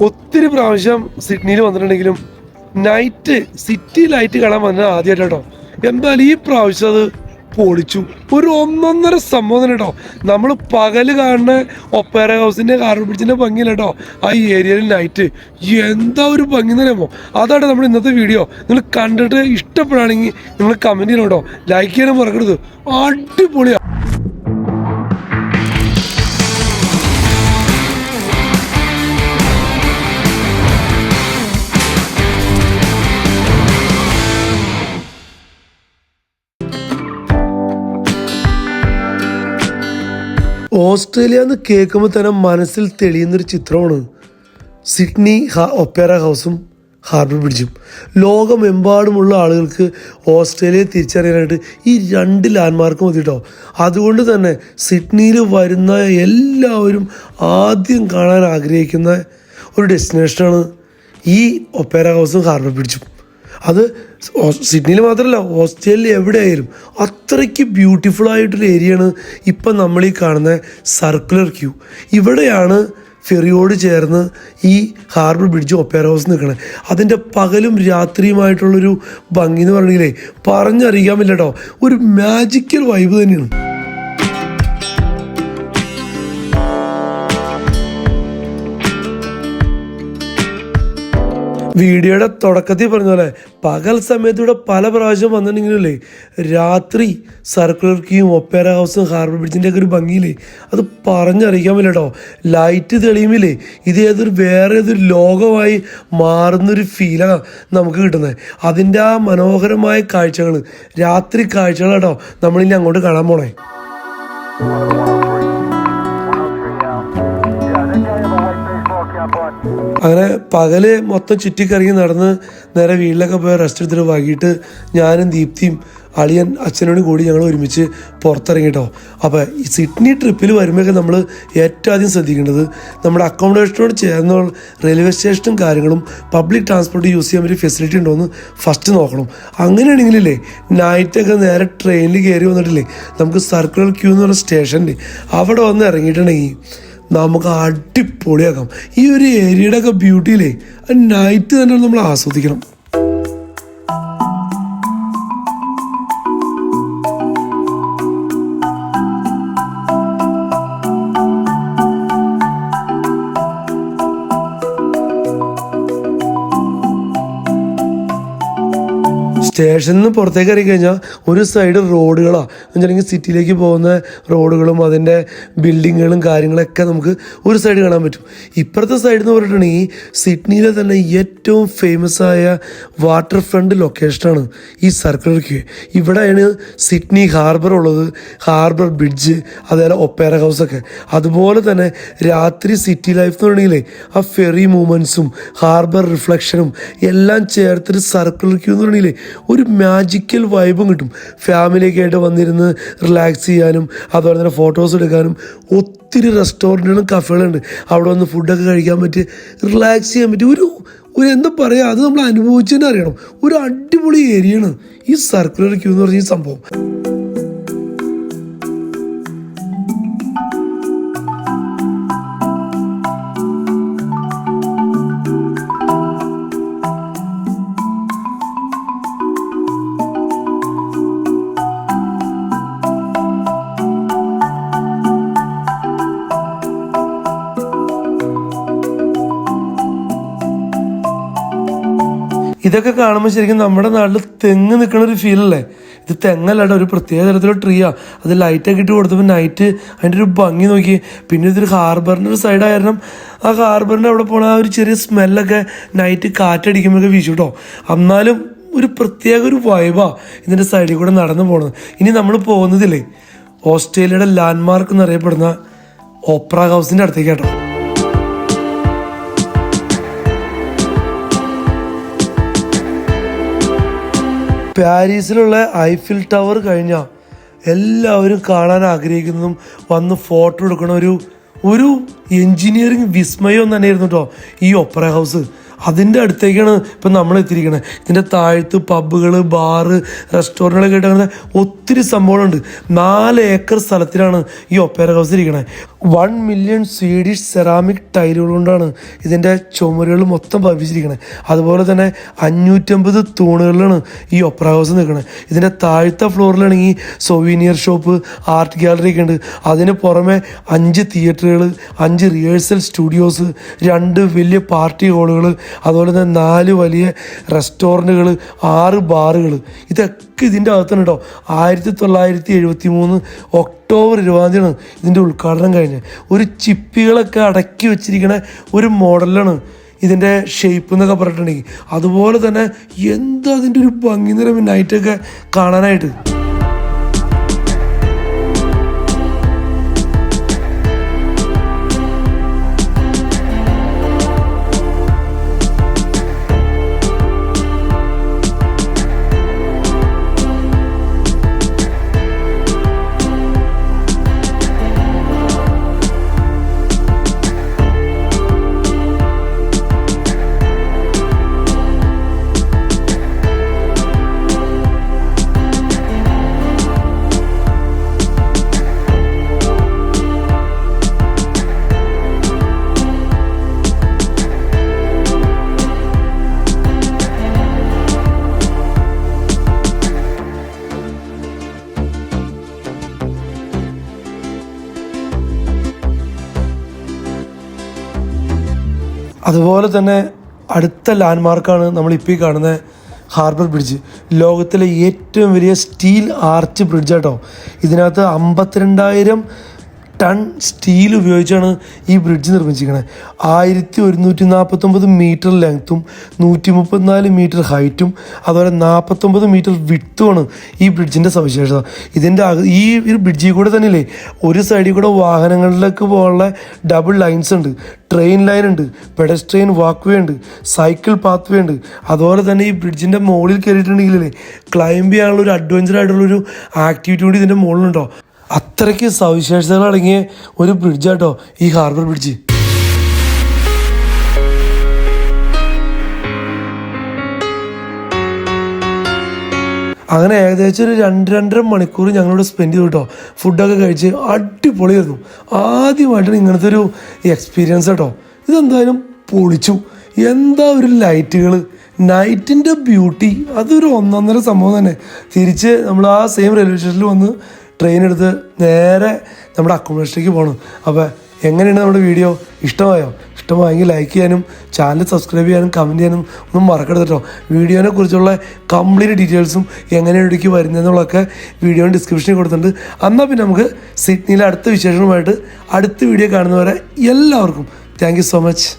ഒത്തിരി പ്രാവശ്യം സിഡ്നിയിൽ വന്നിട്ടുണ്ടെങ്കിലും നൈറ്റ് സിറ്റി ലൈറ്റ് കാണാൻ വന്നത് ആദ്യമായിട്ട് കേട്ടോ. എന്തായാലും ഈ പ്രാവശ്യം അത് പൊളിച്ചു. ഒരു ഒന്നൊന്നര സംഭവം തന്നെ കേട്ടോ. നമ്മൾ പകല് കാണുന്ന ഒപ്പേറ ഹൗസിൻ്റെ കാർബൺ ബ്രിഡ്ജിൻ്റെ ഭംഗിയില്ല കേട്ടോ, ആ ഏരിയയിൽ നൈറ്റ് എന്താ ഒരു ഭംഗി എന്ന് പറയുമ്പോൾ അതാണ് നമ്മൾ ഇന്നത്തെ വീഡിയോ. നിങ്ങൾ കണ്ടിട്ട് ഇഷ്ടപ്പെടുകയാണെങ്കിൽ നിങ്ങൾ കമൻറ്റ് ചെയ്യണം കേട്ടോ, ലൈക്ക് ചെയ്യാനും മറക്കരുത്. അടിപൊളിയാണ്. ഓസ്ട്രേലിയ എന്ന് കേൾക്കുമ്പോൾ തന്നെ മനസ്സിൽ തെളിയുന്നൊരു ചിത്രമാണ് സിഡ്നി ഒപ്പേറ ഹൗസും ഹാർബർ ബ്രിഡ്ജും. ലോകമെമ്പാടുമുള്ള ആളുകൾക്ക് ഓസ്ട്രേലിയയെ തിരിച്ചറിയാനായിട്ട് ഈ രണ്ട് ലാൻഡ്മാർക്ക് മതി കേട്ടോ. അതുകൊണ്ട് തന്നെ സിഡ്നിയിൽ വരുന്ന എല്ലാവരും ആദ്യം കാണാൻ ആഗ്രഹിക്കുന്ന ഒരു ഡെസ്റ്റിനേഷനാണ് ഈ ഒപ്പേറ ഹൗസും ഹാർബർ ബ്രിഡ്ജും. അത് സിഡ്നിയിൽ മാത്രമല്ല, ഓസ്ട്രേലിയ എവിടെയായാലും അത്രയ്ക്ക് ബ്യൂട്ടിഫുൾ ആയിട്ടൊരു ഏരിയയാണ് ഇപ്പം നമ്മൾ ഈ കാണുന്ന സർക്കുലർ ക്യൂ. ഇവിടെയാണ് ഫെറിയോട് ചേർന്ന് ഈ ഹാർബർ ബ്രിഡ്ജ് ഒപ്പേറ ഹൗസ് നിൽക്കണേ. അതിൻ്റെ പകലും രാത്രിയുമായിട്ടുള്ളൊരു ഭംഗി എന്ന് പറഞ്ഞെങ്കിലേ പറഞ്ഞറിയിക്കാൻ പറ്റില്ല കേട്ടോ. ഒരു മാജിക്കൽ വൈബ് തന്നെയാണ്. വീഡിയോയുടെ തുടക്കത്തിൽ പറഞ്ഞ പോലെ പകൽ സമയത്തൂടെ പല പ്രാവശ്യം വന്നിട്ടുണ്ടെങ്കിലല്ലേ രാത്രി സർക്കുലർ ക്യൂവും ഒപ്പേറ ഹൗസും ഹാർബർ ബ്രിഡ്ജിൻ്റെ ഒക്കെ ഒരു ഭംഗിയില്ലേ അത് പറഞ്ഞറിയിക്കാൻ പറ്റില്ല കേട്ടോ. ലൈറ്റ് തെളിയുമില്ലേ ഇത് വേറെ ഏതൊരു ലോകമായി മാറുന്നൊരു ഫീലാണ് നമുക്ക് കിട്ടുന്നത്. അതിൻ്റെ ആ മനോഹരമായ കാഴ്ചകൾ, രാത്രി കാഴ്ചകൾ കേട്ടോ നമ്മളിനി അങ്ങോട്ട് കാണാൻ പോണേ. അങ്ങനെ പകല് മൊത്തം ചുറ്റിക്കറങ്ങി നടന്ന് നേരെ വീട്ടിലൊക്കെ പോയി റെസ്റ്റ് എടുത്തിട്ട് വൈകിട്ട് ഞാനും ദീപ്തിയും അളിയൻ അച്ഛനോടും കൂടി ഞങ്ങൾ ഒരുമിച്ച് പുറത്തിറങ്ങിട്ടോ. അപ്പോൾ ഈ സിഡ്നി ട്രിപ്പിൽ വരുമ്പോഴൊക്കെ നമ്മൾ ഏറ്റവും ആദ്യം ശ്രദ്ധിക്കേണ്ടത് നമ്മുടെ അക്കോമഡേഷനോട് ചേർന്ന റെയിൽവേ സ്റ്റേഷനും കാര്യങ്ങളും പബ്ലിക് ട്രാൻസ്പോർട്ട് യൂസ് ചെയ്യാൻ പറ്റിയ ഫെസിലിറ്റി ഉണ്ടോ എന്ന് ഫസ്റ്റ് നോക്കണം. അങ്ങനെയാണെങ്കിലേ നൈറ്റൊക്കെ നേരെ ട്രെയിനിൽ കയറി വന്നിട്ടില്ലേ നമുക്ക് സർക്കുലർ ക്യൂ എന്ന് പറഞ്ഞ സ്റ്റേഷനിൽ അവിടെ വന്ന് ഇറങ്ങിയിട്ടുണ്ടെങ്കിൽ നമുക്ക് അടിപൊളിയാക്കാം. ഈ ഒരു ഏരിയയുടെ ഒക്കെ ബ്യൂട്ടിയിലേ നൈറ്റ് തന്നെ നമ്മൾ ആസ്വദിക്കണം. സ്റ്റേഷനിൽ നിന്ന് പുറത്തേക്ക് ഇറങ്ങി കഴിഞ്ഞാൽ ഒരു സൈഡ് റോഡുകളാണ്, എന്നുവെച്ചിട്ടുണ്ടെങ്കിൽ സിറ്റിയിലേക്ക് പോകുന്ന റോഡുകളും അതിൻ്റെ ബിൽഡിങ്ങുകളും കാര്യങ്ങളൊക്കെ നമുക്ക് ഒരു സൈഡ് കാണാൻ പറ്റും. ഇപ്പുറത്തെ സൈഡ് എന്ന് പറഞ്ഞിട്ടുണ്ടെങ്കിൽ സിഡ്നിയിലെ തന്നെ ഏറ്റവും ഫേമസ് ആയ വാട്ടർ ഫ്രണ്ട് ലൊക്കേഷനാണ് ഈ സർക്കുലർ ക്യൂ. ഇവിടെയാണ് സിഡ്നി ഹാർബർ ഉള്ളത്, ഹാർബർ ബ്രിഡ്ജ്, അതേപോലെ ഒപ്പേറ ഹൗസൊക്കെ. അതുപോലെ തന്നെ രാത്രി സിറ്റി ലൈഫ് എന്ന് പറഞ്ഞെങ്കിലേ ആ ഫെറി മൂവ്മെൻറ്റ്സും ഹാർബർ റിഫ്ലക്ഷനും എല്ലാം ചേർത്തൊരു സർക്കുലർ ക്യൂ എന്ന് പറഞ്ഞെങ്കിലേ ഒരു മാജിക്കൽ വൈബും കിട്ടും. ഫാമിലിയൊക്കെ ആയിട്ട് വന്നിരുന്ന് റിലാക്സ് ചെയ്യാനും അതുപോലെ തന്നെ ഫോട്ടോസ് എടുക്കാനും ഒത്തിരി റെസ്റ്റോറൻറ്റുകളും കഫേകളുണ്ട്. അവിടെ വന്ന് ഫുഡൊക്കെ കഴിക്കാൻ പറ്റി റിലാക്സ് ചെയ്യാൻ പറ്റി ഒരു എന്താ പറയുക, അത് നമ്മൾ അനുഭവിച്ചു തന്നെ അറിയണം. ഒരു അടിപൊളി ഏരിയയാണ് ഈ സർക്കുലർ ക്യൂ എന്ന് പറഞ്ഞ ഈ സംഭവം. ഇതൊക്കെ കാണുമ്പോൾ ശരിക്കും നമ്മുടെ നാട്ടിൽ തെങ്ങ് നിൽക്കുന്ന ഒരു ഫീലല്ലേ. ഇത് തെങ്ങല്ലാട്ടോ, ഒരു പ്രത്യേക തരത്തിലുള്ള ട്രീയാണ്. അത് ലൈറ്റൊക്കെ ഇട്ട് കൊടുത്തപ്പോൾ നൈറ്റ് അതിൻ്റെ ഒരു ഭംഗി നോക്കി. പിന്നെ ഇതൊരു ഹാർബറിൻ്റെ ഒരു സൈഡായിരുന്നു. ആ ഹാർബറിൻ്റെ അവിടെ പോണ ആ ഒരു ചെറിയ സ്മെല്ലൊക്കെ നൈറ്റ് കാറ്റടിക്കുമ്പോഴൊക്കെ വീശു കേട്ടോ. എന്നാലും ഒരു പ്രത്യേക ഒരു വൈബാണ് ഇതിൻ്റെ സൈഡിൽ കൂടെ നടന്നു പോകുന്നത്. ഇനി നമ്മൾ പോകുന്നതില്ലേ ഓസ്ട്രേലിയയുടെ ലാൻഡ്മാർക്ക് എന്നറിയപ്പെടുന്ന ഓപ്പറ ഹൗസിൻ്റെ അടുത്തേക്ക് കേട്ടോ. പാരീസിലുള്ള ഐഫിൽ ടവർ കഴിഞ്ഞാൽ എല്ലാവരും കാണാൻ ആഗ്രഹിക്കുന്നതും വന്ന് ഫോട്ടോ എടുക്കണ ഒരു എൻജിനീയറിങ് വിസ്മയം തന്നെയായിരുന്നു കേട്ടോ ഈ ഒപ്പറ ഹൗസ്. അതിൻ്റെ അടുത്തേക്കാണ് ഇപ്പം നമ്മൾ എത്തിയിരിക്കുന്നത്. ഇതിൻ്റെ താഴത്ത് പബ്ബുകൾ, ബാറ്, റെസ്റ്റോറൻറ്റുകളൊക്കെ ആയിട്ട് അങ്ങനെ ഒത്തിരി സംഭവങ്ങളുണ്ട്. 4 ഏക്കർ സ്ഥലത്തിലാണ് ഈ ഒപ്പേറ ഹൗസ് ഇരിക്കണത്. 1 മില്യൺ സ്വീഡിഷ് സെറാമിക് ടൈലുകൾ കൊണ്ടാണ് ഇതിൻ്റെ ചുമരുകൾ മൊത്തം പതിപ്പിച്ചിരിക്കുന്നത്. അതുപോലെ തന്നെ 550 തൂണുകളിലാണ് ഈ ഒപ്പറ ഹൗസ് നിൽക്കുന്നത്. ഇതിൻ്റെ താഴത്തെ ഫ്ലോറിലാണെങ്കിൽ സൊവീനിയർ ഷോപ്പ്, ആർട്ട് ഗാലറി ഒക്കെ ഉണ്ട്. അതിന് പുറമെ 5 തിയേറ്ററുകൾ, 5 റിഹേഴ്സൽ സ്റ്റുഡിയോസ്, 2 വലിയ പാർട്ടി ഹാളുകൾ, അതുപോലെ തന്നെ 4 വലിയ റെസ്റ്റോറൻറ്റുകൾ, 6 ബാറുകൾ. ഇതൊക്കെ ഇതിൻ്റെ അകത്താണ് കേട്ടോ. 1973 ഒക്ടോബർ 20 ഇതിൻ്റെ ഉദ്ഘാടനം കഴിഞ്ഞ്. ഒരു ചിപ്പികളൊക്കെ അടക്കി വെച്ചിരിക്കുന്ന ഒരു മോഡലാണ് ഇതിൻ്റെ ഷേപ്പ് എന്നൊക്കെ പറഞ്ഞിട്ടുണ്ടെങ്കിൽ. അതുപോലെ തന്നെ എന്താ അതിൻ്റെ ഒരു ഭംഗി നിറം നൈറ്റൊക്കെ കാണാനായിട്ട്. അതുപോലെ തന്നെ അടുത്ത ലാൻഡ്മാർക്കാണ് നമ്മളിപ്പോൾ ഈ കാണുന്ന ഹാർബർ ബ്രിഡ്ജ്. ലോകത്തിലെ ഏറ്റവും വലിയ സ്റ്റീൽ ആർച്ച് ബ്രിഡ്ജാട്ടോ. ഇതിനകത്ത് 52,000 ടൺ സ്റ്റീൽ ഉപയോഗിച്ചാണ് ഈ ബ്രിഡ്ജ് നിർമ്മിച്ചിരിക്കുന്നത്. 1149 മീറ്റർ ലെങ്ത്തും 134 മീറ്റർ ഹൈറ്റും അതുപോലെ 49 മീറ്റർ വിഡ്ത്തുമാണ് ഈ ബ്രിഡ്ജിൻ്റെ സവിശേഷത. ഇതിൻ്റെ ഈ ബ്രിഡ്ജിൽ കൂടെ തന്നെയല്ലേ ഒരു സൈഡിൽ കൂടെ വാഹനങ്ങളിലേക്ക് പോകാനുള്ള ഡബിൾ ലൈൻസ് ഉണ്ട്, ട്രെയിൻ ലൈൻ ഉണ്ട്, പെഡസ്ട്രിയൻ വാക്ക് വേ ഉണ്ട്, സൈക്കിൾ പാത്ത് വേ ഉണ്ട്. അതുപോലെ തന്നെ ഈ ബ്രിഡ്ജിൻ്റെ മുകളിൽ കയറിയിട്ടുണ്ടെങ്കിലേ ക്ലൈംബ് ചെയ്യാനുള്ള ഒരു അഡ്വഞ്ചർ ആയിട്ടുള്ളൊരു ആക്ടിവിറ്റി കൂടി ഇതിൻ്റെ മുകളിലുണ്ടോ. അത്രയ്ക്ക് സവിശേഷതകൾ അടങ്ങിയ ഒരു ബ്രിഡ്ജാട്ടോ ഈ ഹാർബർ ബ്രിഡ്ജ്. അങ്ങനെ ഏകദേശം ഒരു 2-2.5 മണിക്കൂർ ഞങ്ങളിവിടെ സ്പെൻഡ് ചെയ്തു കേട്ടോ. ഫുഡൊക്കെ കഴിച്ച് അടിപൊളിയായിരുന്നു. ആദ്യമായിട്ടാണ് ഇങ്ങനത്തെ ഒരു എക്സ്പീരിയൻസ് കേട്ടോ. ഇതെന്തായാലും പൊളിച്ചു. എന്താ ഒരു ലൈറ്റുകൾ, നൈറ്റിൻ്റെ ബ്യൂട്ടി, അതൊരു ഒന്നൊന്നര സംഭവം തന്നെ. തിരിച്ച് നമ്മൾ ആ സെയിം റെയിൽവേ സ്റ്റേഷനിൽ വന്ന് ട്രെയിൻ എടുത്ത് നേരെ നമ്മുടെ അക്കോമഡേഷനിലേക്ക് പോകണം. അപ്പോൾ എങ്ങനെയാണ് നമ്മുടെ വീഡിയോ? ഇഷ്ടമായെങ്കിൽ ലൈക്ക് ചെയ്യാനും ചാനൽ സബ്സ്ക്രൈബ് ചെയ്യാനും കമൻറ്റ് ചെയ്യാനും ഒന്നും മറക്കരുത് കേട്ടോ. വീഡിയോനെ കുറിച്ചുള്ള കംപ്ലീറ്റ് ഡീറ്റെയിൽസും എങ്ങനെയാണ് ഇവിടേക്ക് വരുന്നതെന്നുള്ളതൊക്കെ വീഡിയോ ഡിസ്ക്രിപ്ഷനിൽ കൊടുത്തിട്ടുണ്ട്. എന്നാൽ പിന്നെ നമുക്ക് സിഡ്നിയിലെ അടുത്ത വിശേഷങ്ങളുമായിട്ട് അടുത്ത വീഡിയോ കാണുന്നവരെ എല്ലാവർക്കും താങ്ക് യു സോ മച്ച്.